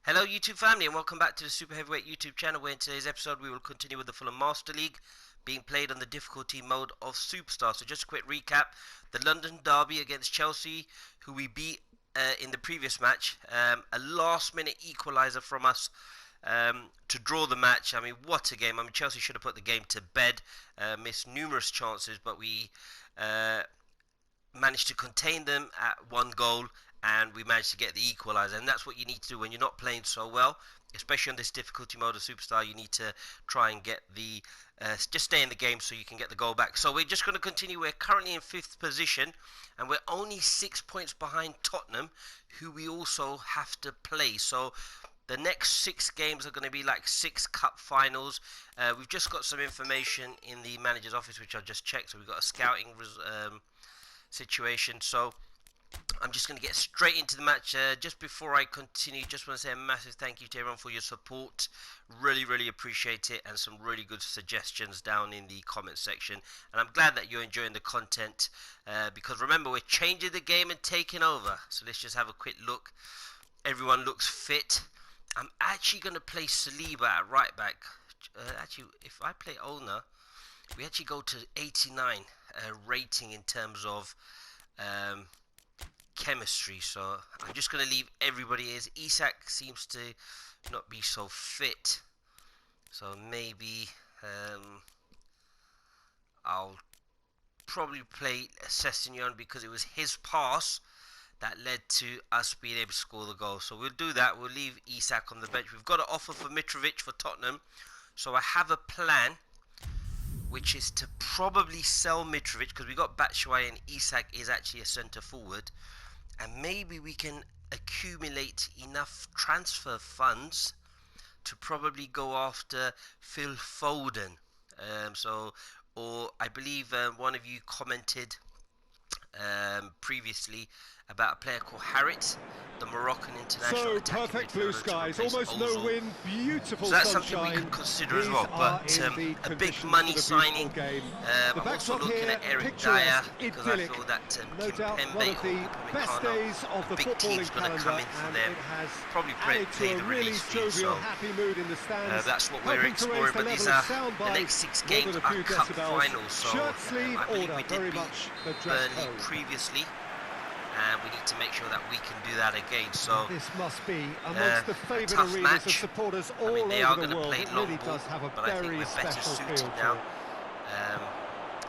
Hello YouTube family and welcome back to the Super Heavyweight YouTube channel, where in today's episode we will continue with the Fulham Master League being played on the difficulty mode of Superstar. So just a quick recap: the London derby against Chelsea, who we beat in the previous match, a last minute equaliser from us to draw the match. I mean, what a game. I mean, Chelsea should have put the game to bed, missed numerous chances, but we managed to contain them at one goal, and we managed to get the equaliser. And that's what you need to do when you're not playing so well, especially on this difficulty mode of Superstar. You need to try and get the just stay in the game so you can get the goal back. So we're just going to continue. We're currently in 5th position and we're only 6 points behind Tottenham, who we also have to play. So the next 6 games are going to be like 6 cup finals. We've just got some information in the manager's office which I just checked. So we've got a scouting situation. So I'm just going to get straight into the match. Just before I continue, just want to say a massive thank you to everyone for your support. Really appreciate it, and some really good suggestions down in the comment section. And I'm glad that you're enjoying the content, because remember, we're changing the game and taking over. So let's just have a quick look. Everyone looks fit. I'm actually going to play Saliba at right back. Actually, if I play Olna, we actually go to 89 rating in terms of chemistry. So I'm just going to leave everybody as Isak seems to not be so fit. So maybe I'll probably play Sessegnon, because it was his pass that led to us being able to score the goal. So we'll do that. We'll leave Isak on the bench. We've got an offer for Mitrovic for Tottenham. So I have a plan, which is to probably sell Mitrovic, because we got Batshuayi and Isak is actually a centre forward. And maybe we can accumulate enough transfer funds to probably go after Phil Foden. Or I believe one of you commented previously about a player called Harit, the Moroccan international. So perfect blue skies, almost Ozil. no wind, beautiful so that's sunshine. something we could consider as well. But a big money signing. I'm also looking at Eric Dyer, because I feel that no doubt one of the best days of the big team's going to come in for them. Probably play the release fee. So that's what we're exploring. But these are the next 6 games are cup finals. So I believe we did beat Burnley previously, and we need to make sure that we can do that again. So this must be amongst the favourite arenas match. Of supporters all they are over the world. Play It long really ball, does have a but I think very we're better special suited feel now.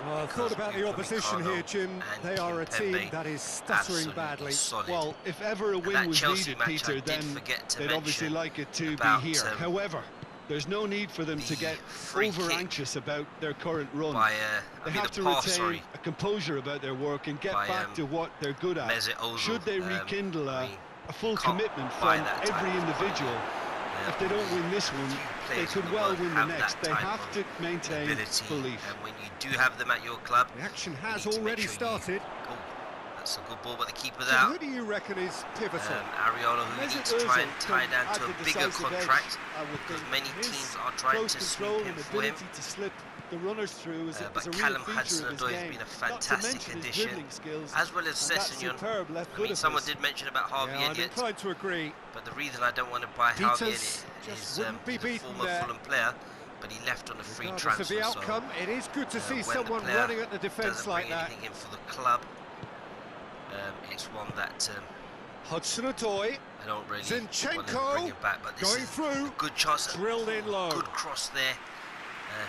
Well, I thought about the opposition here, Jim. They are a team that is stuttering badly. Solid. Well, if ever a win was needed, Peter, then they'd obviously like it to be here. However, there's no need for them to get over-anxious about their current run. They have to retain a composure about their work and get back to what they're good at. Mesut Ozil, Should they rekindle a full commitment from every individual, if they don't win this one, they could well win the next. They have to maintain belief. And when you do have them at your club, the action has already started. That's a good ball, but the keeper's So out. who do you reckon is pivotal? Ariola, who needs to try and tie down to a bigger contract, because many teams are trying to sweep him for him. To slip the runners through But Callum Hudson-Odoi has been a fantastic addition, as well as Sessegnon. I mean, someone did mention about Harvey Elliott, to agree. but the reason I don't want to buy Harvey Elliott is he's a former Fulham player, but he left on a free transfer. The outcome, so, it is good to see someone running at the defence like that. In for the club. It's one that Hudson-Odoi, I don't really Zinchenko want to bring him back, but this going is through, a good chance, drilled in low. Good cross there.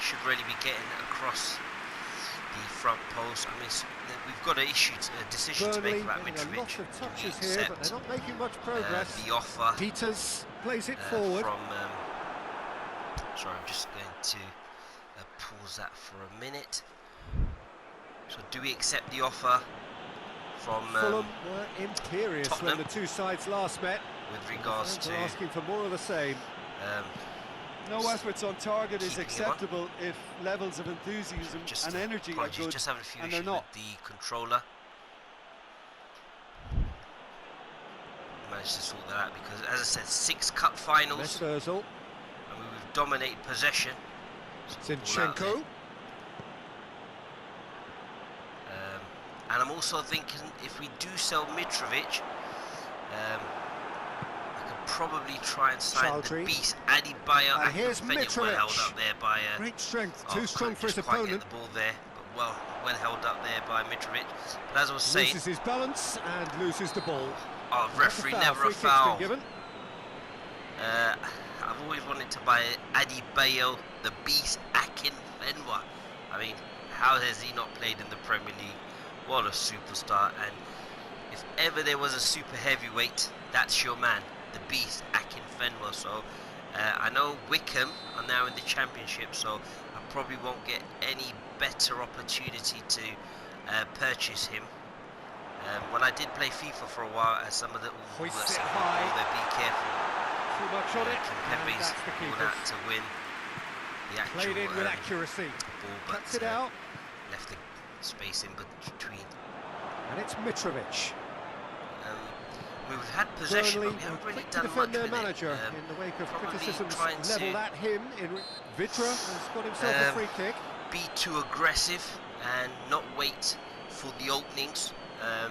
Should really be getting across the front post. I mean, we've got a decision to make about Mitrovic. Lots of touches here, but they're not making much progress. The offer. Peters plays it forward. Sorry, I'm just going to pause that for a minute. So, do we accept the offer from Fulham were imperious Tottenham when the two sides last met, with regards to asking for more of the same? No efforts on target is acceptable if levels of enthusiasm and energy are good, just having a few and issues they're not. With the controller. Managed to sort that out, because, as I said, 6 cup finals. Mesut Ozil. I mean, we've dominated possession. Zinchenko. And I'm also thinking, if we do sell Mitrovic, I could probably try and sign the beast Adebayo. And here's Mitrovic. Well held up there by great strength, too strong for his opponent. Get the ball there, but well held up there by Mitrovic. But as I was saying, loses his balance and loses the ball. Oh, referee, never a foul. I've always wanted to buy Adebayo, the beast Akinfenwa. I mean, how has he not played in the Premier League? What a superstar! And if ever there was a super heavyweight, that's your man, the beast Akinfenwa. So I know Wickham are now in the Championship, so I probably won't get any better opportunity to purchase him. When I did play FIFA for a while, as some of the hoist it high, be careful. Too much on it. Kempe's ball out to win the actual played in with accuracy. Ball, but cuts it out. Left the space in between. And it's Mitrovic. We've had possession, but we haven't really done much with manager it. In the wake of criticisms levelled at him, Vitra has got himself a free kick. Be too aggressive and not wait for the openings. So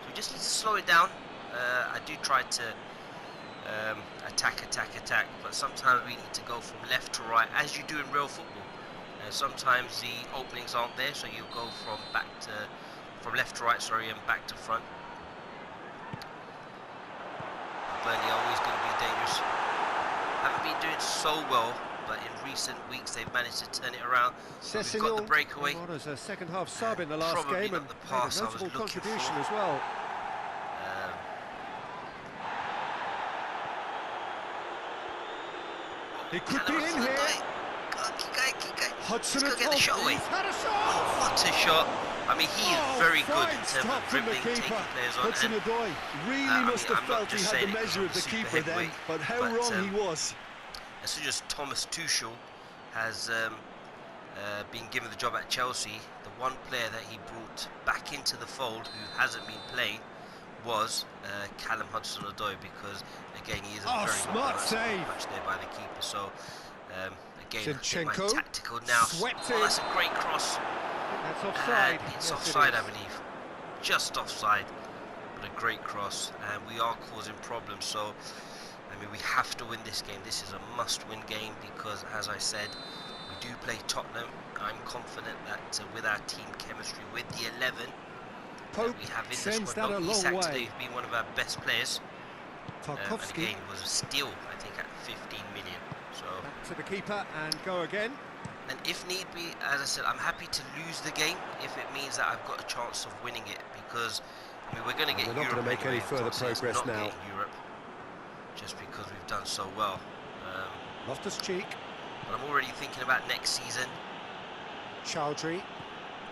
we just need to slow it down. I do try to attack, but sometimes we need to go from left to right, as you do in real football. Sometimes the openings aren't there, so you go from left to right, sorry, and back to front. Burnley are always going to be dangerous. Haven't been doing so well, but in recent weeks they've managed to turn it around. So we've got the breakaway. On as a second-half sub in the last game, and the pass a notable contribution as well. He could be in here. Keep going. Hudson Let's go get the shot away. Oh, what a shot! I mean, he is very good in terms of dribbling, taking players on. Hudson Odoi really must have felt he had the measure of the keeper then, but how wrong he was. As soon as Thomas Tuchel has been given the job at Chelsea, the one player that he brought back into the fold who hasn't been playing was Callum Hudson-Odoi, because again he is a very smart save much there by the keeper. So again, Zinchenko tactical now. That's a great cross. That's offside. It's offside, I believe. Just offside, but a great cross, and we are causing problems. So I mean, we have to win this game. This is a must-win game because, as I said, we do play Tottenham. I'm confident that with our team chemistry, with the 11 that we have in the squad, Isak today has been one of our best players. And again, was a steal, I think, at 15 million. So back to the keeper and go again. And if need be, as I said, I'm happy to lose the game if it means that I've got a chance of winning it, because I mean, we're going to get Europe. We're not going to make any further progress now. Europe, just because we've done so well. Loftus-Cheek. But I'm already thinking about next season. Chowdhury.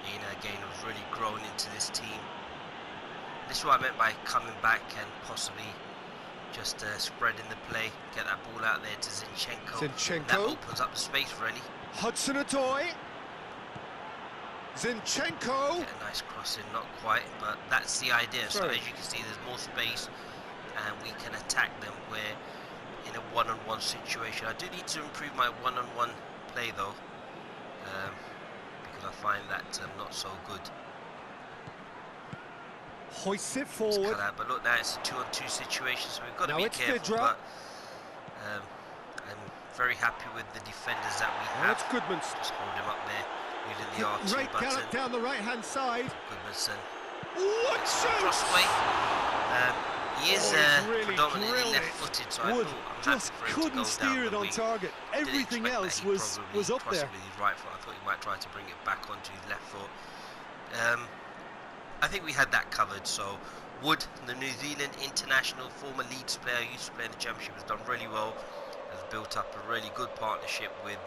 Ina again was really growing into this team. This is what I meant by coming back and possibly just spreading the play, get that ball out there to Zinchenko. That opens up the space, really. Hudson-Odoi. Zinchenko. Get a nice cross in, not quite, but that's the idea. So as you can see, there's more space and we can attack them where in a one-on-one situation. I do need to improve my one-on-one play though, because I find that not so good. Hoists it forward. But look, now it's a 2-on-2 situation, so we've got to be careful. But I'm very happy with the defenders that we have. That's Goodmanson. Just hold him up there, using the R2 button. Gallop down the right-hand side. Goodmanson. What cross away. He is predominantly left-footed, so I just couldn't steer it on target. Everything else was up there. Possibly his right foot. I thought he might try to bring it back onto his left foot. I think we had that covered. So Wood, the New Zealand international, former Leeds player, used to play in the Championship, has done really well. Has built up a really good partnership with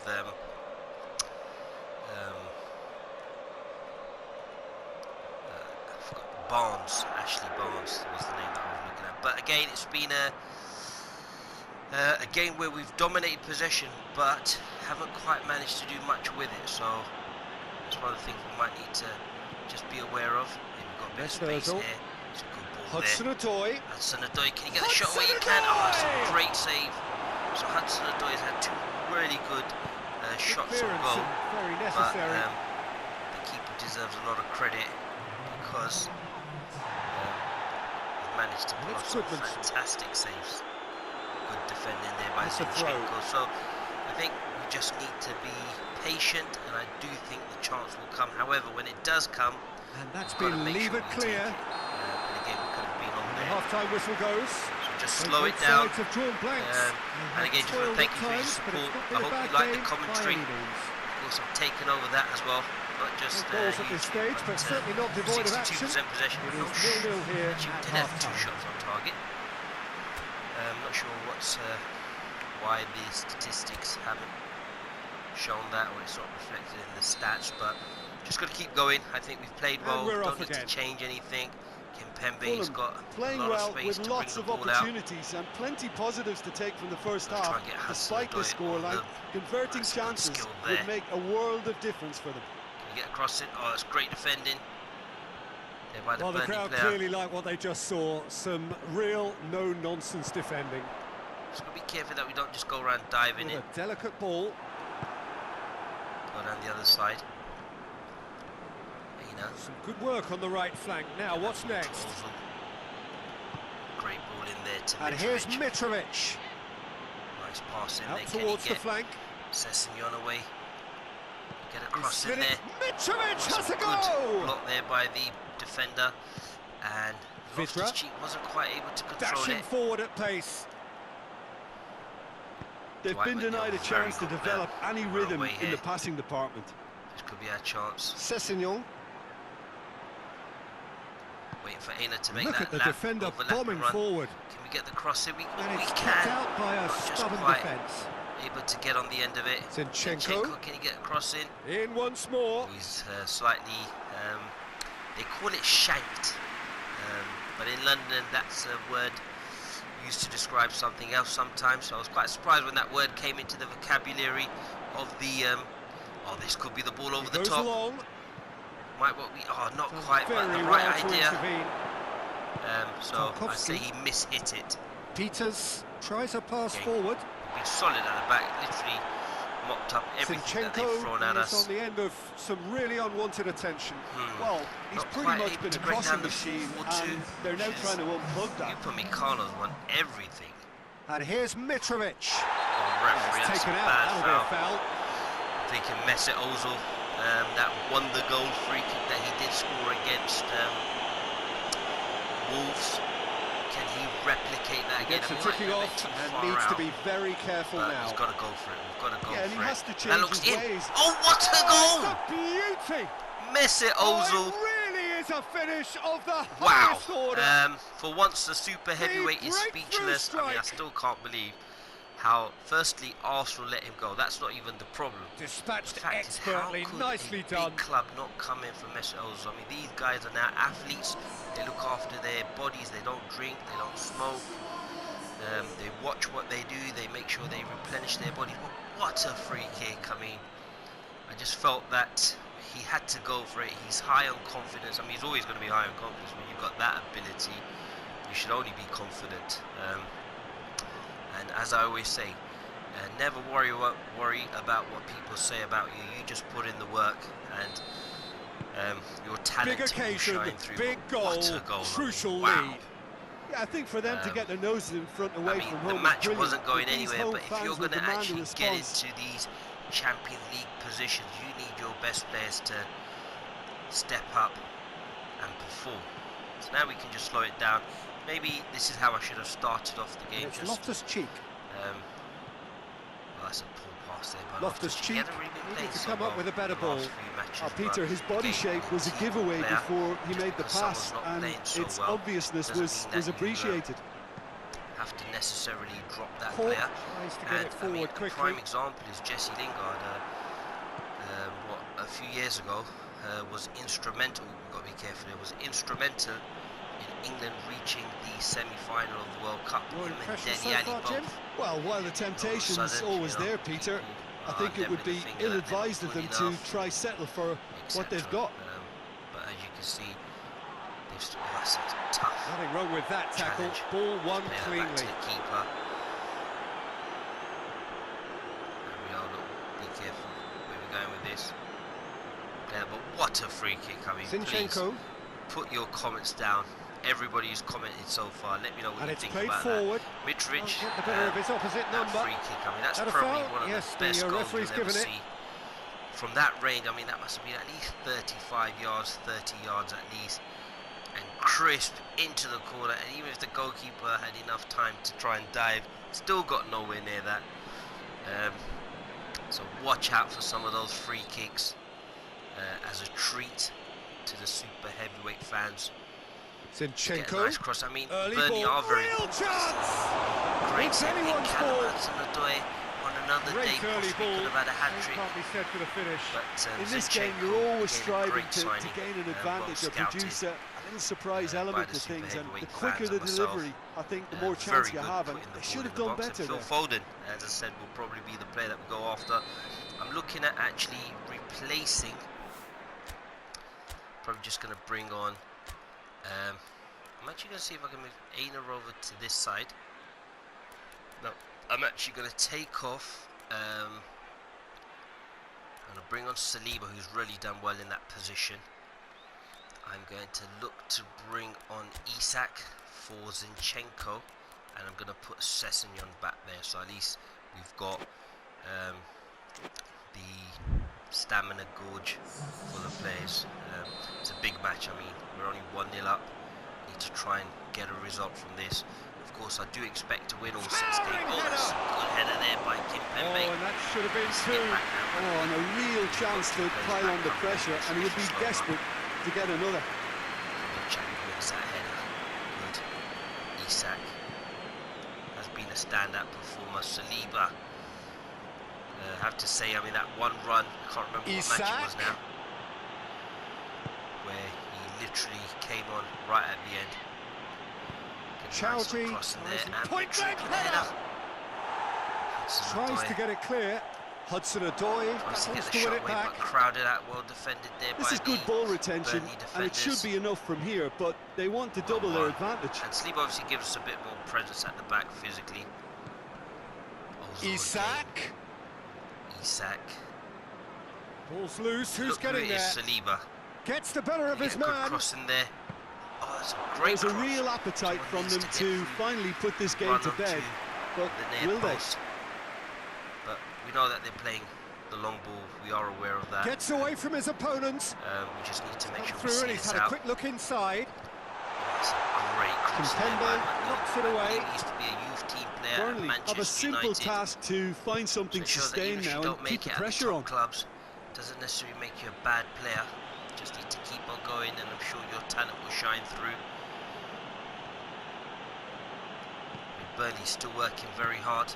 Barnes, Ashley Barnes was the name that I was looking at. But again, it's been a game where we've dominated possession, but haven't quite managed to do much with it. So it's one of the things we might need to just be aware of. We've got a bit of space here. It's a good ball Hudson-Odoi. Hudson-Odoi, can you get the shot where you can? Oh, that's a great save. So Hudson-Odoi has had two really good shots on goal. Very necessary. But the keeper deserves a lot of credit because managed to pull off some fantastic saves. by Zinchenko. So I think we just need to be patient, and I do think the chance will come. However, when it does come, and that's been levered clear. And again, we could have been on there. The half-time whistle goes. So just slow it down. And again, just want to thank you for your support. I hope you like the commentary. Of course, I'm taking over that as well. Not just goals at this stage, but certainly not devoid of action. 62% possession. It is 0-0 here at half-time. 2 shots on target. I'm not sure why the statistics haven't shown that, or it's not reflected in the stats, but just got to keep going. I think we've played well. Don't need to change anything. Kimpembe's got playing a lot well of space with to lots bring of the ball opportunities and plenty positives to take from the first half. Despite the scoreline, converting chances would make a world of difference for them. Can you get across it? Oh, it's great defending. Well, the crowd clearly like what they just saw. Some real no-nonsense defending. Just got to be careful that we don't just go around diving it. A delicate ball. Go down the other side. Some good work on the right flank. Now, what's next? Great ball in there to and Mitrovic. Here's Mitrovic. Nice pass in out there. Towards the flank. Sessegnon away. Get a cross in there. Mitrovic has a goal! Block there by the defender. And Loftus-Cheek wasn't quite able to control Dashing forward at pace. They've been denied a chance to develop any rhythm in the passing department. This could be our chance. Sessegnon. Waiting for Aina to make Look that at the defender bombing forward. Can we get the cross in? We it's can. Out by a stubborn defence. Able to get on the end of it. Zinchenko. Can he get a cross in? In once more. He's slightly. They call it shanked, but in London that's a word used to describe something else sometimes. So I was quite surprised when that word came into the vocabulary of the. Oh, this could be the ball over the top. Long. Might what we not quite, but the right idea. So I say he mishit it. Peters tries a pass forward. Been solid at the back, literally mopped up everything that they've thrown at us. On the end of some really unwanted attention. Well, he's pretty much been a crossing machine, and they're now trying to unplug that. You put Mikhailov won everything. And here's Mitrovic. Oh, referee, that's taken a out. bad That'll be a foul. I'm thinking Mesut Ozil, that won the goal free kick that he did score against Wolves. Can he replicate that again? Gets a ticking off and needs to be very careful now. He's got to go for it. We've got to go for it. And he has to change his ways. Oh, what a goal! It's a beauty! Mesut Ozil. It really is a finish of the highest order. For once, the super heavyweight is speechless. I mean, I still can't believe how, firstly, Arsenal let him go. That's not even the problem. Dispatched expertly, nicely done. Big club not come in for Mesut Ozil. I mean, these guys are now athletes. They look after their bodies. They don't drink. They don't smoke. They watch what they do. They make sure they replenish their bodies. What a free kick! I mean, I just felt that he had to go for it. He's high on confidence. I mean, he's always going to be high on confidence. When you've got that ability, you should only be confident. And as I always say, never worry about what people say about you. You just put in the work, and your talent will shine through. Big goal, what a goal, crucial lead. Yeah, I think for them to get their noses in front away from home, the match wasn't going anywhere, but if you're going to actually get into these Champions League positions, you need your best players to step up and perform. So now we can just slow it down. Maybe this is how I should have started off the game. It's Loftus-Cheek. Well, that's a poor pass there, but Loftus-Cheek needed to come up with a better ball. Peter, his body shape was a giveaway before he made the pass, and its obviousness was appreciated. Have to necessarily drop that player. And I mean, a prime example is Jesse Lingard. A few years ago was instrumental. We've got to be careful. It was instrumental in England reaching the semi-final of the World Cup. Well, while the temptation's always there, Peter, I think it would be ill-advised of them to try settle for what they've got. But as you can see, that's a tough. Nothing wrong with that tackle. Ball won cleanly. Back to the keeper. There we are. Look, be careful where we're going with this. But what a free kick! I mean, Zinchenko. Please put your comments down everybody who's commented so far. Let me know what you think about forward. that. Mitrovic, the better of his opposite number. Free kick. I mean, that's probably one of the best goals you'll ever see. From that range, I mean, that must have been at least 35 yards, 30 yards at least. And crisp into the corner. And even if the goalkeeper had enough time to try and dive, still got nowhere near that. So watch out for some of those free kicks as a treat to the super heavyweight fans. Zinchenko, nice cross. I mean, Burnley are very real chance. Great technique. Hudson-Odoi on another day possibly could have had a hat-trick. Can't be said for the finish. But in this game, you're always striving to gain an advantage or produce a little surprise element to things, and the quicker the delivery, I think the more chance you have, and they should have done better Phil there. Foden, as I said, will probably be the player that we go after. I'm looking at actually replacing, probably just going to bring on, I'm actually going to see if I can move Aina over to this side. No, I'm actually going to take off, I'm going to bring on Saliba, who's really done well in that position. I'm going to look to bring on Isak for Zinchenko, and I'm going to put Sessegnon back there, so at least we've got the stamina gorge for the players. It's a big match. I mean, we're only 1-0 up. Need to try and get a result from this. Of course, I do expect to win all 6 games. Oh, that's a good header there by Kimpembe. Oh, and that should have been 2. Oh, and a real chance to pile on the pressure, and he would be desperate to get another. Wins that header. Good. Isak has been a standout performer. Saliba, I have to say, I mean, that one run, I can't remember what match it was now, where he literally came on right at the end. Chelsea point blank header. Tries to get it clear. Hudson-Odoi wants to win it back. But crowded out, well defended there. This is good ball retention, and it should be enough from here, but they want to double their advantage. And Sleep obviously gives us a bit more presence at the back physically. Isak. Ball's loose. Who's getting there? Saliba. Gets the better of his man. Good cross in there. Oh, that's a great There's a real appetite from them to finally put this game to bed, but will they? But we know that they're playing the long ball. We are aware of that. Gets away from his opponents. We just need to make sure we see this out. He's had a quick look inside. That's a great cross. Kimpembe knocks it away. He used to be a youth team player Burnley at Manchester have a simple United. task to find something sustained now and keep the pressure on. Clubs doesn't necessarily make you a bad player. Just need to keep on going, and I'm sure your talent will shine through. Burnley's still working very hard.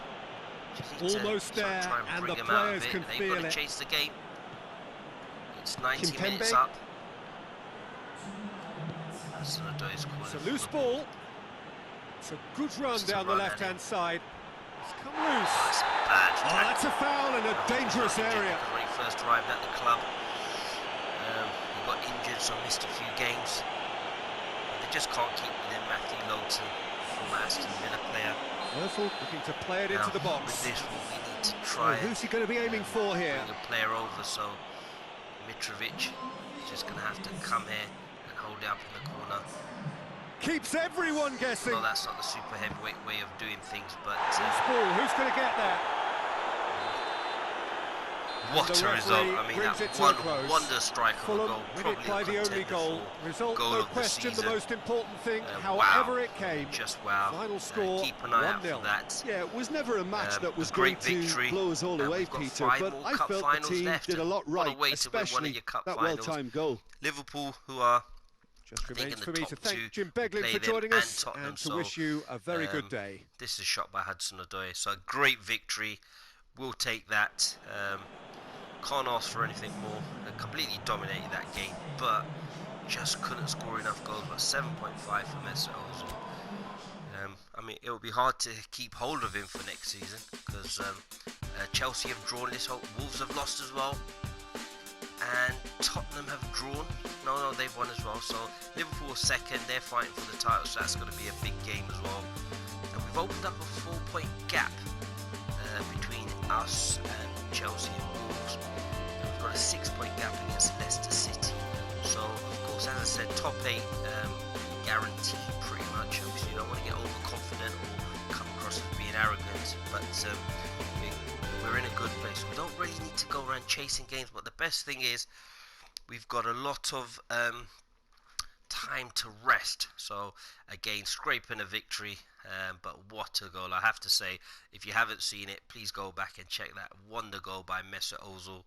Almost there, and the players can feel it. Chase the game. It's 90 Kimpembe. minutes up. It's a loose ball. It's a good run down the left-hand side. It's come loose. Oh, that's a foul in a dangerous area. When he first arrived at the club, he got injured, so missed a few games. But they just can't keep within Matthew Lowton, former Aston Villa player. Murphy looking to play it into the box. With this one, we need to try. Who's he going to be aiming for here? Bring a player over, so Mitrovic is just going to have to come here and hold it up in the corner. Keeps everyone guessing. No, that's not the super heavyweight way of doing things, but who's going to get there? What a result! I mean, that one wonder strike of a goal, probably by the only goal. Result, no question, the most important thing. However wow. it came, just wow. Final score, keep an eye out for that. Yeah, it was never a match that was going to blow us all away, Peter. But I felt the team did a lot right, especially that well-timed goal. Liverpool, who are just remains for me to thank Jim Beglin for joining us and to wish you a very good day. This is a shot by Hudson-Odoi, so a great victory. We'll take that. Can't ask for anything more. They completely dominated that game, but just couldn't score enough goals. But 7.5 for Mesut Ozil. I mean, it will be hard to keep hold of him for next season because Chelsea have drawn this whole. Wolves have lost as well, and Tottenham have drawn. No, they've won as well. So Liverpool are second. They're fighting for the title, so that's going to be a big game as well. And we've opened up a 4-point gap between us and Chelsea and Wolves. And we've got a 6-point gap against Leicester City. So, of course, as I said, top 8 guaranteed pretty much. Obviously you don't want to get overconfident or come across as being arrogant, but we're in a good place. We don't really need to go around chasing games, but the best thing is we've got a lot of time to rest. So again, scraping a victory, but what a goal. I have to say, if you haven't seen it, please go back and check that wonder goal by Mesut Ozil.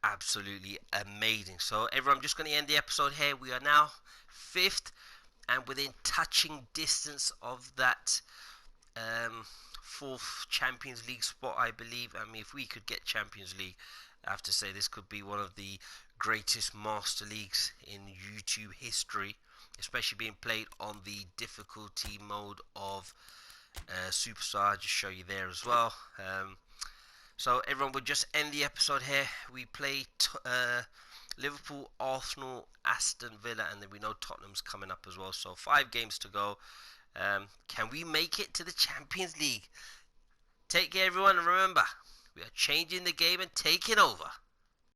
Absolutely amazing. So everyone, I'm just going to end the episode here. We are now 5th and within touching distance of that 4th Champions League spot, I believe. I mean, if we could get Champions League, I have to say this could be one of the greatest Master Leagues in YouTube history, especially being played on the difficulty mode of Superstar. I'll just show you there as well. So everyone, we'll just end the episode here. We play Liverpool, Arsenal, Aston Villa, and then we know Tottenham's coming up as well. So 5 games to go. Can we make it to the Champions League? Take care, everyone, and remember, we are changing the game and taking over.